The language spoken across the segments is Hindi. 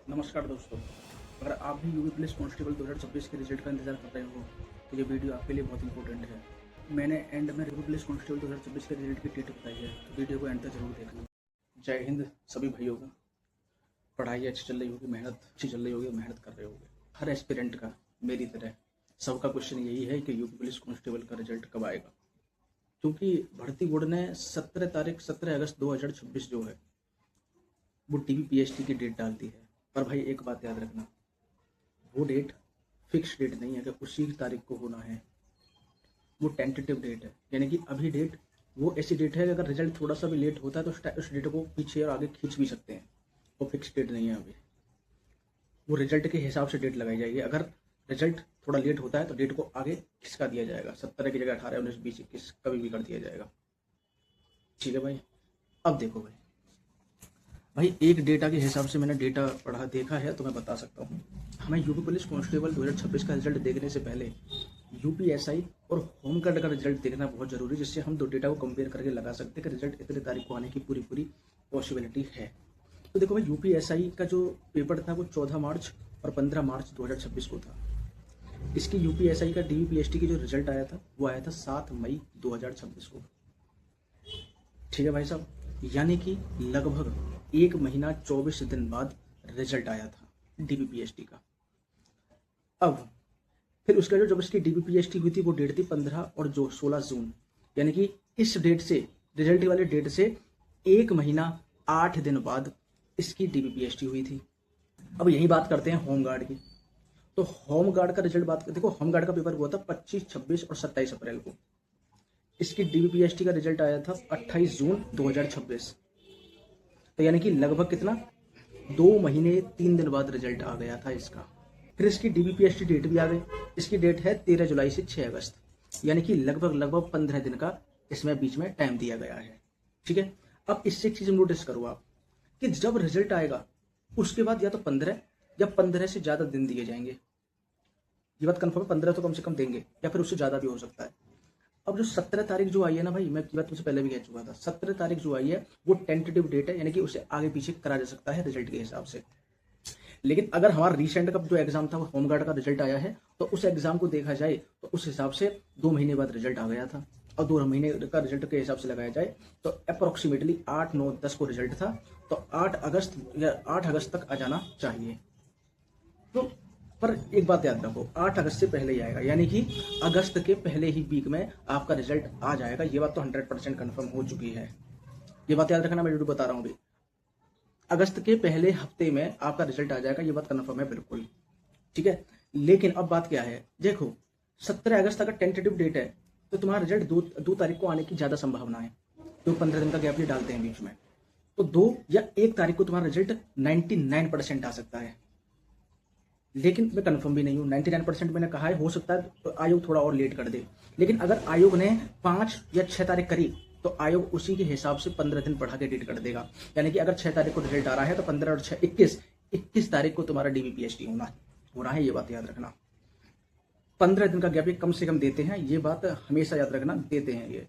नमस्कार दोस्तों, अगर आप भी यूपी पुलिस कांस्टेबल 2026 के रिजल्ट का इंतजार कर रहे हो तो ये वीडियो आपके लिए बहुत इंपॉर्टेंट है। मैंने एंड में यूपी पुलिस कांस्टेबल 2026 के रिजल्ट की डेट बताई है, तो वीडियो को एंड तक जरूर देखना। जय हिंद सभी भाइयों को। पढ़ाई अच्छी चल रही होगी, मेहनत अच्छी चल रही होगी, मेहनत कर रहे होगे। हर एस्पिरेंट का मेरी तरह सबका क्वेश्चन यही है कि यूपी पुलिस कांस्टेबल का रिजल्ट कब आएगा, क्योंकि भर्ती बोर्ड ने 17 अगस्त 2026 जो है वो टीबीपीएसटी की डेट डाल दी है। पर भाई एक बात याद रखना, वो डेट फिक्स डेट नहीं है कि उसी तारीख को होना है। वो टेंटेटिव डेट है, यानी कि अभी डेट वो ऐसी डेट है कि अगर रिजल्ट थोड़ा सा भी लेट होता है तो उस डेट को पीछे और आगे खींच भी सकते हैं। वो फिक्स डेट नहीं है अभी, वो रिजल्ट के हिसाब से डेट लगाई जाएगी। अगर रिजल्ट थोड़ा लेट होता है तो डेट को आगे खिसका दिया जाएगा, 17 की जगह 18, 19, 20, 21 कभी भी कर दिया जाएगा। ठीक है भाई। अब देखो भाई एक डेटा के हिसाब से मैंने डेटा पढ़ा देखा है तो मैं बता सकता हूँ। हमें यूपी पुलिस कांस्टेबल 2026 का रिजल्ट देखने से पहले यूपीएसआई और होमगार्ड का रिजल्ट देखना बहुत जरूरी है, जिससे हम दो डेटा को कंपेयर करके लगा सकते हैं कि रिजल्ट इतने तारीख को आने की पूरी पॉसिबिलिटी है। तो देखो भाई, यूपीएसआई का जो पेपर था वो 14 मार्च और 15 मार्च 2026 को था। इसकी यूपीएसआई का डीवीपीएसटी की जो रिजल्ट आया था वो आया था 7 मई 2026 को। ठीक है भाई साहब, यानी कि लगभग 1 महीना 24 दिन बाद रिजल्ट आया था डीबीपीएसटी का। अब फिर उसके जो जब इसकी डीबीपीएसटी हुई थी वो डेट थी 15 और जो 16 जून, यानी कि इस डेट से रिजल्ट वाले डेट से 1 महीना 8 दिन बाद इसकी डीबीपीएसटी हुई थी। अब यही बात करते हैं होमगार्ड की। तो होमगार्ड का रिजल्ट बात देखो, होमगार्ड का पेपर हुआ था 25, 26 और 27 अप्रैल को। इसकी डीबीपीएसटी का रिजल्ट आया था 28 जून 2026। तो यानी कि लगभग कितना 2 महीने 3 दिन बाद रिजल्ट आ गया था इसका। फिर इसकी डीबीपीएसटी डेट भी आ गई। इसकी डेट है 13 जुलाई से 6 अगस्त, यानी कि लगभग 15 दिन का इसमें बीच में टाइम दिया गया है। ठीक है। अब इससे एक चीज नोटिस करो आप कि जब रिजल्ट आएगा उसके बाद या तो 15 या 15 से ज्यादा दिन दिए जाएंगे। ये बात कंफर्म है, 15 तो कम से कम देंगे या फिर उससे ज्यादा भी हो सकता है। अब जो 17 तारीख जो आई है ना भाई, मैं की बात तुमसे पहले भी कह चुका था, 17 तारीख जो आई है वो टेंटेटिव डेट है, यानी कि उसे आगे पीछे करा जा सकता है रिजल्ट के हिसाब से। लेकिन अगर हमारा रिसेंट का जो एग्जाम था वो होमगार्ड का रिजल्ट आया है तो उस एग्जाम को देखा जाए तो उस हिसाब से 2 महीने बाद रिजल्ट आ गया था। और 2 महीने का रिजल्ट के हिसाब से लगाया जाए तो अप्रोक्सीमेटली 8, 9, 10 को रिजल्ट था, तो 8 अगस्त या 8 अगस्त तक आ जाना चाहिए। तो पर एक बात याद रखो, 8 अगस्त से पहले ही आएगा, यानी कि अगस्त के पहले ही वीक में आपका रिजल्ट आ जाएगा। ये बात तो 100% कंफर्म हो चुकी है। ये बात याद रखना, मैं वीडियो बता रहा हूँ अभी। अगस्त के पहले हफ्ते में आपका रिजल्ट आ जाएगा, ये बात कंफर्म है बिल्कुल। ठीक है। लेकिन अब बात क्या है, देखो 17 अगस्त अगर टेंटेटिव डेट है तो तुम्हारा रिजल्ट 2 तारीख को आने की ज्यादा संभावना है, तो 15 दिन का गैप भी डालते हैं बीच में, तो 2 या 1 तारीख को तुम्हारा रिजल्ट 99% आ सकता है। लेकिन मैं कंफर्म भी नहीं हूँ, 99% मैंने कहा है, हो सकता है तो आयोग थोड़ा और लेट कर दे। लेकिन अगर आयोग ने 5 या 6 तारीख करी तो आयोग उसी के हिसाब से 15 दिन बढ़ा के डेट कर देगा। यानी कि अगर 6 तारीख को रिजल्ट आ रहा है तो 15 और 6 21 तारीख को तुम्हारा डीबीपीएसटी होना है। ये बात याद रखना, 15 दिन का गैप कम से कम देते हैं, ये बात हमेशा याद रखना, देते हैं ये।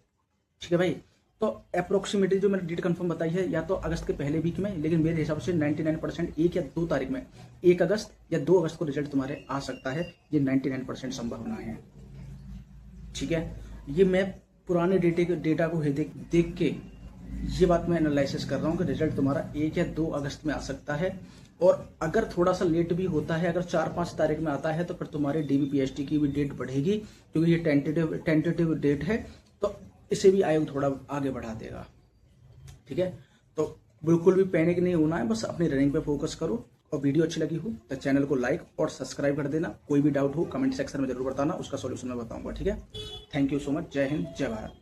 ठीक है भाई। तो अप्रोक्सीमेटली जो मैंने डेट कंफर्म बताई है या तो अगस्त के पहले वीक में, लेकिन मेरे हिसाब से 99% 1 या 2 तारीख में, 1 अगस्त या 2 अगस्त को रिजल्ट तुम्हारे आ सकता है। ये 99% संभावना है। ठीक है। ये मैं पुराने डेटा को देख के ये बात मैं एनालिसिस कर रहा हूँ कि रिजल्ट तुम्हारा 1 या 2 अगस्त में आ सकता है। और अगर थोड़ा सा लेट भी होता है, अगर 4-5 तारीख में आता है तो फिर तुम्हारे डीबीपीएसटी की भी डेट बढ़ेगी, क्योंकि ये टेंटेटिव डेट है, तो इसे भी आयोग थोड़ा आगे बढ़ा देगा। ठीक है। तो बिल्कुल भी पैनिक नहीं होना है, बस अपनी रनिंग पे फोकस करो। और वीडियो अच्छी लगी हो तो चैनल को लाइक और सब्सक्राइब कर देना। कोई भी डाउट हो कमेंट सेक्शन में जरूर बताना, उसका सॉल्यूशन मैं बताऊंगा। ठीक है। Thank you so much. जय हिंद, जय भारत।